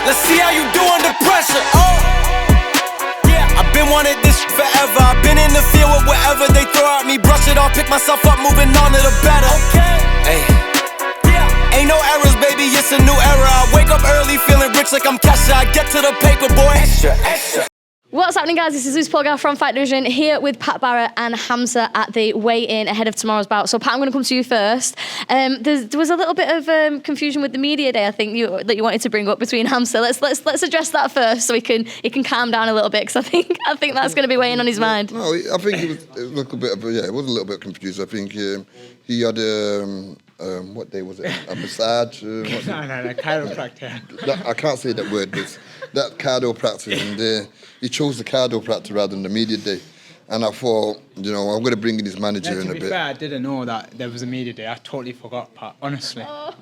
Let's see how you do under pressure. Oh, yeah, I've been wanting this forever. I've been in the field with whatever they throw at me. Brush it off, pick myself up, moving on to the better. Hey, yeah, ain't no errors, baby, it's a new era. I wake up early, feeling rich like I'm Kesha. I get to the paper, boy. Extra, extra. What's happening, guys? This is Polgar from Fight Division here with Pat Barrett and Hamza at the weigh-in ahead of tomorrow's bout. So, Pat, I'm going to come to you first. There was a little bit of confusion with the media day, I think, that you wanted to bring up between Hamza. Let's address that first so he can calm down a little bit, because I think that's going to be weighing on his mind. No, I think it was a little bit of it was a little bit confused. I think he had what day was it? A massage? No, chiropractor. I can't say that word, but that chiropractor, and he chose the chiropractor rather than the media day. And I thought, I'm going to bring in his manager in a bit. To be fair, I didn't know that there was a media day. I totally forgot, Pat, honestly. Oh.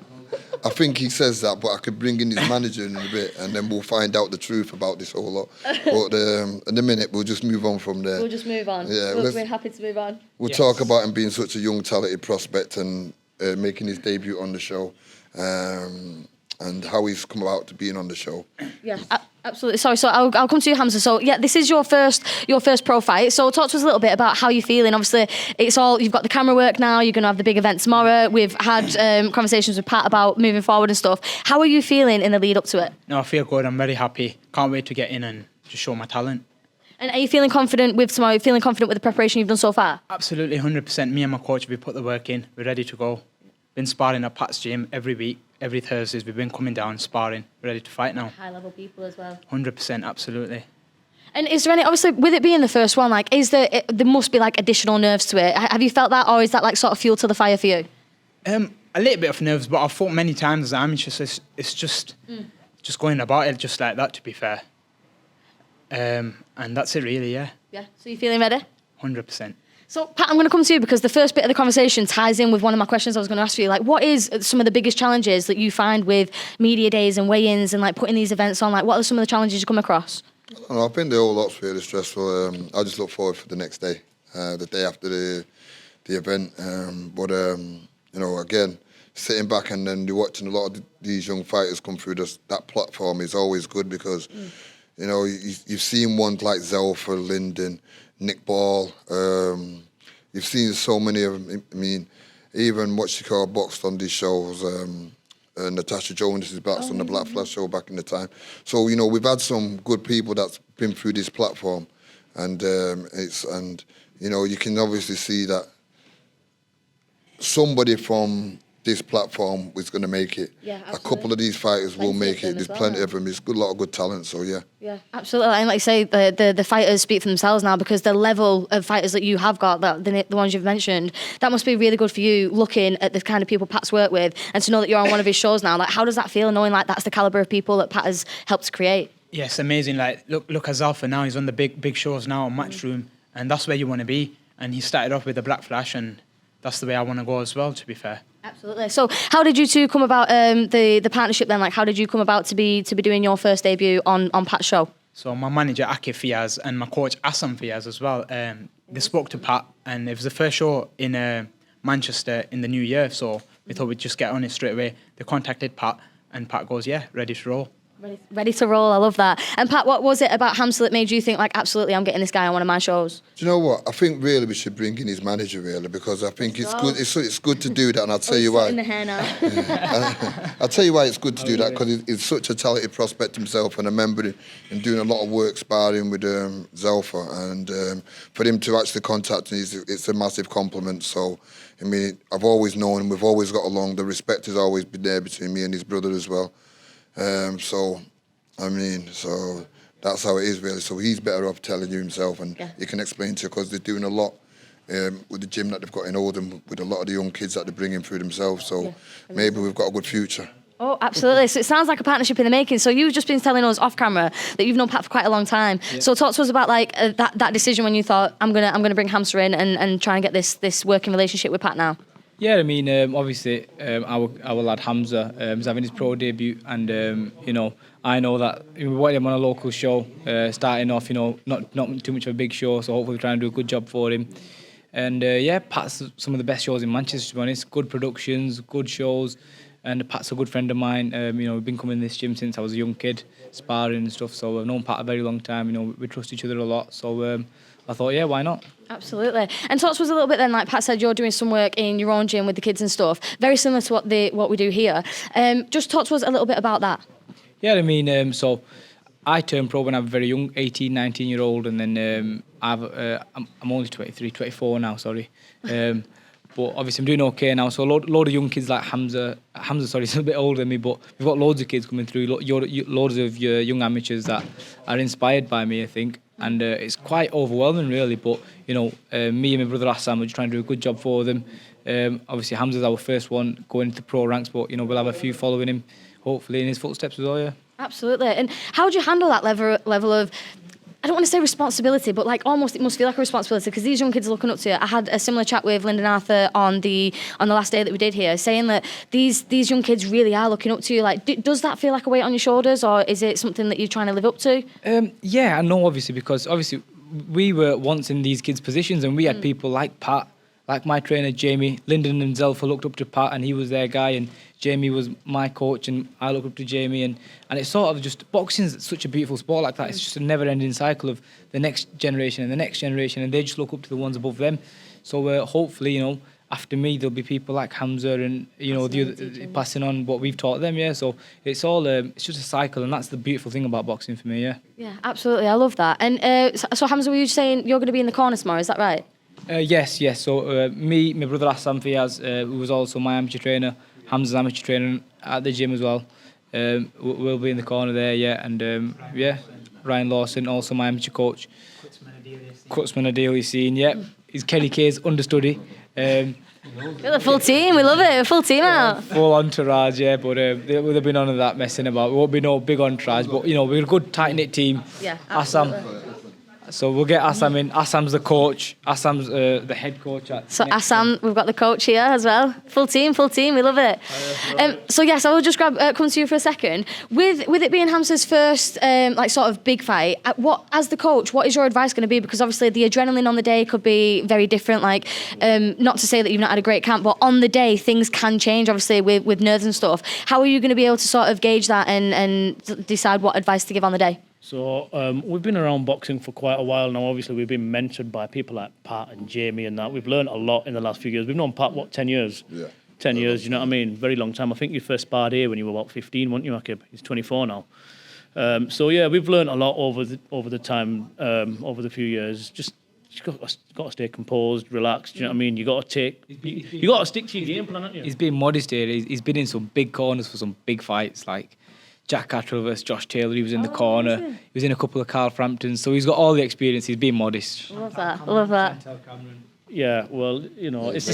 I think he says that, but I could bring in his manager in a bit, and then we'll find out the truth about this whole lot. But in a minute, we'll just move on from there. We'll just move on. Yeah, we're happy to move on. We'll talk about him being such a young, talented prospect and making his debut on the show, and how he's come about to being on the show. Yeah, absolutely. Sorry, so I'll come to you, Hamza. So yeah, this is your first pro fight. So talk to us a little bit about how you're feeling. Obviously, you've got the camera work now. You're going to have the big event tomorrow. We've had conversations with Pat about moving forward and stuff. How are you feeling in the lead up to it? No, I feel good. I'm very happy. Can't wait to get in and just show my talent. And are you feeling confident with tomorrow? Feeling confident with the preparation you've done so far? Absolutely, 100%. Me and my coach, we put the work in. We're ready to go. Been sparring at Pat's gym every week. Every Thursdays we've been coming down, sparring, ready to fight now. High level people as well. 100%, absolutely. And is there any, obviously, with it being the first one, like, there must be like additional nerves to it. Have you felt that, or is that like sort of fuel to the fire for you? A little bit of nerves, but I've fought many times as an amateur, so it's just going about it just like that, to be fair. And that's it really, yeah. Yeah, so you feeling ready? 100%. So, Pat, I'm going to come to you because the first bit of the conversation ties in with one of my questions I was going to ask you. Like, what is some of the biggest challenges that you find with media days and weigh-ins and like putting these events on? Like, what are some of the challenges you come across? I think the whole lot's really stressful. I just look forward for the next day, the day after the event. Again, sitting back and then you're watching a lot of these young fighters come through that platform is always good because, you've seen ones like Zelfa, Linden, Nick Ball. You've seen so many of them. I mean, even what she called boxed on these shows. Natasha Jonas is back on the Black Flash show back in the time. So we've had some good people that's been through this platform, and you can obviously see that somebody from this platform is going to make it. Yeah, absolutely. A couple of these fighters will make it. There's plenty of them. There's a lot of good talent, so yeah. Yeah, absolutely. And like you say, the fighters speak for themselves now because the level of fighters that you have got, the ones you've mentioned, that must be really good for you looking at the kind of people Pat's worked with and to know that you're on one of his shows now. Like, how does that feel knowing like that's the calibre of people that Pat has helped create? Yes, amazing. Like, look at Zalfa now. He's on the big shows now on Matchroom, and that's where you want to be. And he started off with the Black Flash, and that's the way I want to go as well, to be fair. Absolutely. So how did you two come about the partnership then? Like, how did you come about to be doing your first debut on Pat's show? So my manager, Akif Fiaz, and my coach, Assam Fiaz, as well, they spoke to Pat, and it was the first show in Manchester in the new year, so we thought we'd just get on it straight away. They contacted Pat, and Pat goes, yeah, ready to roll. Ready to roll. I love that. And Pat, what was it about Hamza that made you think, like, absolutely, I'm getting this guy on one of my shows? Do you know what? I think really we should bring in his manager, really, because I think it's good. It's good to do that, and I'll tell you why. In the hair now. I'll tell you why it's good to do that, because he's such a talented prospect himself, and I remember him doing a lot of work sparring with Zelfa, and for him to actually contact me, it's a massive compliment. So, I mean, I've always known him. We've always got along. The respect has always been there between me and his brother as well. So that's how it is, really. So he's better off telling you himself, and he can explain to you, because they're doing a lot with the gym that they've got in Oldham, with a lot of the young kids that they're bringing through themselves. So maybe we've got a good future. Oh, absolutely. So it sounds like a partnership in the making. So you've just been telling us off camera that you've known Pat for quite a long time. Yeah. So talk to us about like that decision when you thought, I'm gonna bring Hamza in and try and get this working relationship with Pat now. Yeah, I mean, obviously, our lad Hamza is having his pro debut, and I know that we wanted him on a local show, starting off, not too much of a big show, so hopefully we're trying to do a good job for him. And Pat's some of the best shows in Manchester, to be honest. Good productions, good shows. And Pat's a good friend of mine. We've been coming to this gym since I was a young kid, sparring and stuff. So I've known Pat a very long time. We trust each other a lot. So I thought, yeah, why not? Absolutely. And talk to us a little bit then, like Pat said, you're doing some work in your own gym with the kids and stuff, very similar to what we do here. Just talk to us a little bit about that. Yeah, so I turned pro when I was very young, 18, 19-year-old, and then I'm only 23, 24 now, sorry. But obviously I'm doing okay now. So a load of young kids like Hamza, he's a bit older than me, but we've got loads of kids coming through, loads of young amateurs that are inspired by me, I think. And it's quite overwhelming, really. But, me and my brother Assam are just trying to do a good job for them. Obviously Hamza's our first one going into the pro ranks, but, we'll have a few following him, hopefully, in his footsteps as well, yeah. Absolutely. And how do you handle that level of, I don't want to say responsibility, but like almost it must feel like a responsibility because these young kids are looking up to you. I had a similar chat with Lyndon Arthur on the last day that we did here, saying that these young kids really are looking up to you. Like, does that feel like a weight on your shoulders, or is it something that you're trying to live up to? Yeah, I know, obviously, because obviously we were once in these kids' positions, and we had people like Pat, like my trainer Jamie. Lyndon himself looked up to Pat, and he was their guy, and Jamie was my coach, and I looked up to Jamie, and it's sort of just, boxing's such a beautiful sport like that. It's just a never-ending cycle of the next generation and the next generation, and they just look up to the ones above them. So hopefully, after me, there'll be people like Hamza and, the other, passing on what we've taught them, yeah. So it's all, it's just a cycle, and that's the beautiful thing about boxing for me, yeah. Yeah, absolutely. I love that. And so Hamza, were you saying you're going to be in the corner tomorrow, is that right? Yes. So me, my brother Assam Fiaz, who was also my amateur trainer, Hamza's amateur trainer at the gym as well. We'll be in the corner there, yeah. And Ryan Lawson, also my amateur coach. Kutzman Adili Scene, yeah. He's Kelly K's understudy. We're the full team, we love it, a full team out. Full entourage, yeah, but they've been none of that messing about. We won't be no big entourage, but we're a good tight-knit team. Yeah, absolutely. Assam. So we'll get Assam in. Assam's the coach. Assam's the head coach. So Assam, we've got the coach here as well. Full team, we love it. So yes, I will just come to you for a second. With it being Hamza's first sort of big fight, as the coach, what is your advice going to be? Because obviously the adrenaline on the day could be very different. Like, not to say that you've not had a great camp, but on the day things can change. Obviously with nerves and stuff. How are you going to be able to sort of gauge that and decide what advice to give on the day? So we've been around boxing for quite a while now. Obviously, we've been mentored by people like Pat and Jamie and that. We've learned a lot in the last few years. We've known Pat, 10 years? Yeah. 10 years, you know what I mean? Very long time. I think you first sparred here when you were about 15, weren't you, Akib? He's 24 now. So, yeah, we've learned a lot over the time, over the few years. Just got to stay composed, relaxed, you know what I mean? You got to stick to your game plan, haven't you? He's been modest here. He's been in some big corners for some big fights, like Jack Cattrall versus Josh Taylor. He was in the corner. He was in a couple of Carl Framptons. So he's got all the experience. He's being modest. Love that. Yeah, well, it's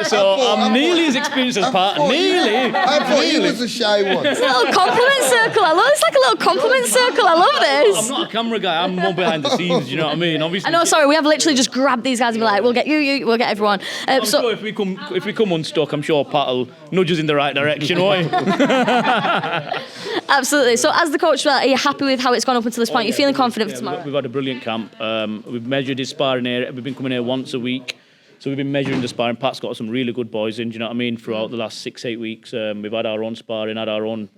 so I'm nearly as experienced as Pat. Nearly. I thought he was a shy one. It's a little compliment circle. It's like a little compliment circle. I love this. I'm not a camera guy. I'm more behind the scenes. You know what I mean? Obviously. I know. Sorry, we have literally just grabbed these guys and be like, "We'll get you. We'll get everyone." I'm sure if we come unstuck, I'm sure Pat'll nudge us in the right direction, won't he? Absolutely. So, as the coach, are you happy with how it's gone up until this point? You're feeling confident for tomorrow? We've had a brilliant camp. We've measured his sparring area. We've been coming here once a week. So we've been measuring the sparring. Pat's got some really good boys in, do you know what I mean, throughout the last 6-8 weeks. We've had our own sparring, had our own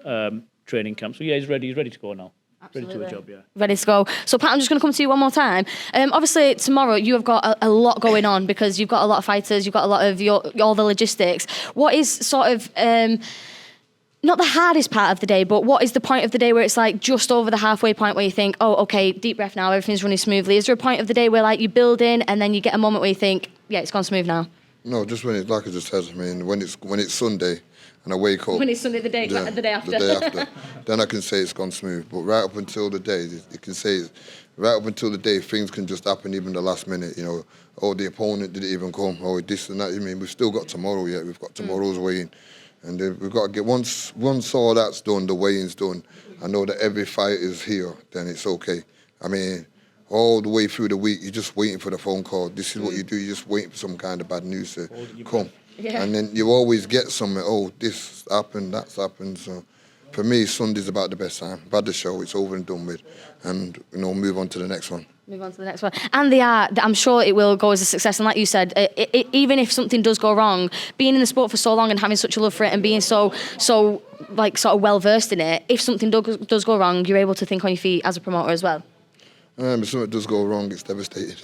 training camp. So, yeah, he's ready to go now. Absolutely. Ready to a job, yeah. Ready to go. So, Pat, I'm just going to come to you one more time. Obviously, tomorrow you have got a lot going on because you've got a lot of fighters, you've got a lot of all the logistics. What is sort of... not the hardest part of the day, but what is the point of the day where it's like just over the halfway point where you think, oh, okay, deep breath now, everything's running smoothly? Is there a point of the day where like you build in and then you get a moment where you think, yeah, it's gone smooth now? No, just when it's like I just said. I mean, when it's Sunday and I wake up. When it's Sunday, the day after. The day after, then I can say it's gone smooth. But right up until the day, you can say, right up until the day, things can just happen even the last minute. Oh, the opponent didn't even come. Oh, this and that. I mean, we've still got tomorrow yet. We've got tomorrow's weigh-in. And then we've got to get, once all that's done, the weigh-in's done, I know that every fight is here, then it's okay. I mean, all the way through the week, you're just waiting for the phone call. This is what you do, you're just waiting for some kind of bad news to come. Yeah. And then you always get something, oh, this happened, that's happened. So for me, Sunday's about the best time. I've had the show, it's over and done with, and move on to the next one. Move on to the next one. And I'm sure it will go as a success. And like you said, even if something does go wrong, being in the sport for so long and having such a love for it and being so like sort of well versed in it, if something does go wrong, you're able to think on your feet as a promoter as well. If something does go wrong, it's devastating.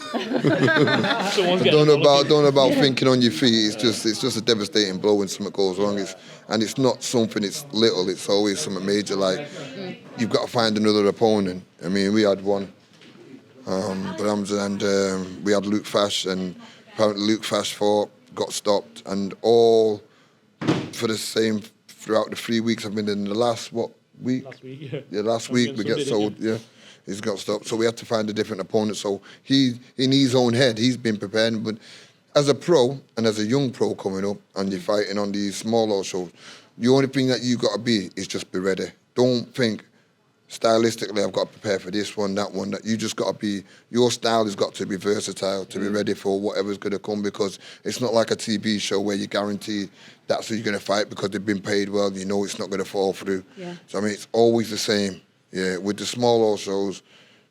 Don't know about thinking on your feet. It's just a devastating blow when something goes wrong. It's not something. It's little. It's always something major. Like you've got to find another opponent. I mean, we had one, and we had Luke Fash, and apparently Luke Fash fought, got stopped, and all for the same throughout the 3 weeks I've been in. The last week? Last week, yeah. Yeah, last week we get sold. Yeah. He's got stopped, so we had to find a different opponent. So he, in his own head, he's been preparing. But as a pro and as a young pro coming up, and you're fighting on these smaller shows, the only thing that you got to be is just be ready. Don't think stylistically I've got to prepare for this one, that one. That you just got to be. Your style has got to be versatile to be ready for whatever's going to come, because it's not like a TV show where you guarantee that's who you're going to fight because they've been paid well. You know it's not going to fall through. Yeah. So I mean, it's always the same. Yeah, with the smaller shows,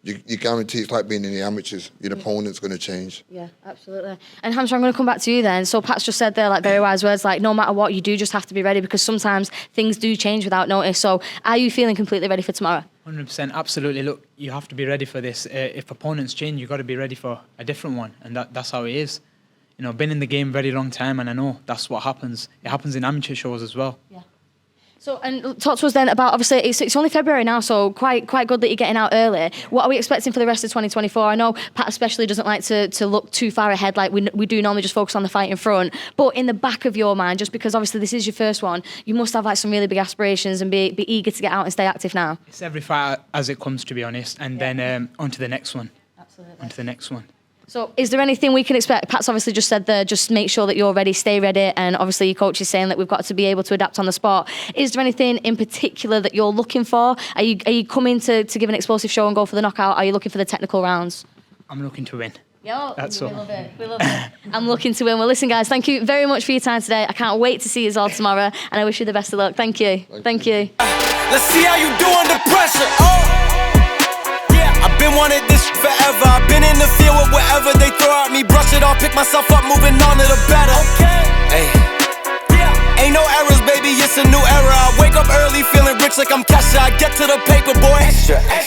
you guarantee it's like being in the amateurs. Your opponent's going to change. Yeah, absolutely. And Hamza, I'm going to come back to you then. So Pat's just said there, like, very wise words, like, no matter what, you do just have to be ready, because sometimes things do change without notice. So are you feeling completely ready for tomorrow? 100%, absolutely. Look, you have to be ready for this. If opponents change, you've got to be ready for a different one, and that's how it is. You know, been in the game a very long time, and I know that's what happens. It happens in amateur shows as well. Yeah. So, and talk to us then about, obviously, it's only February now, so quite good that you're getting out early. What are we expecting for the rest of 2024? I know Pat especially doesn't like to look too far ahead, like we do normally just focus on the fight in front. But in the back of your mind, just because obviously this is your first one, you must have like some really big aspirations and be eager to get out and stay active now. It's every fight as it comes, to be honest, and then on to the next one. Absolutely. On to the next one. So is there anything we can expect? Pat's obviously just said there, just make sure that you're ready, stay ready, and obviously your coach is saying that we've got to be able to adapt on the spot. Is there anything in particular that you're looking for? Are you coming to give an explosive show and go for the knockout? Are you looking for the technical rounds? I'm looking to win. Yeah, that's we all. love it. We love it. I'm looking to win. Well, listen, guys, thank you very much for your time today. I can't wait to see you all tomorrow, and I wish you the best of luck. Thank you. Thank you. Let's see how you do under pressure. I've been wanting this forever. I've been in the field with whatever they throw at me. Brush it off, pick myself up, moving on to the better. Hey. Ain't no errors, baby, it's a new era. I wake up early, feeling rich like I'm Kesha. I get to the paper, boy. Extra, extra.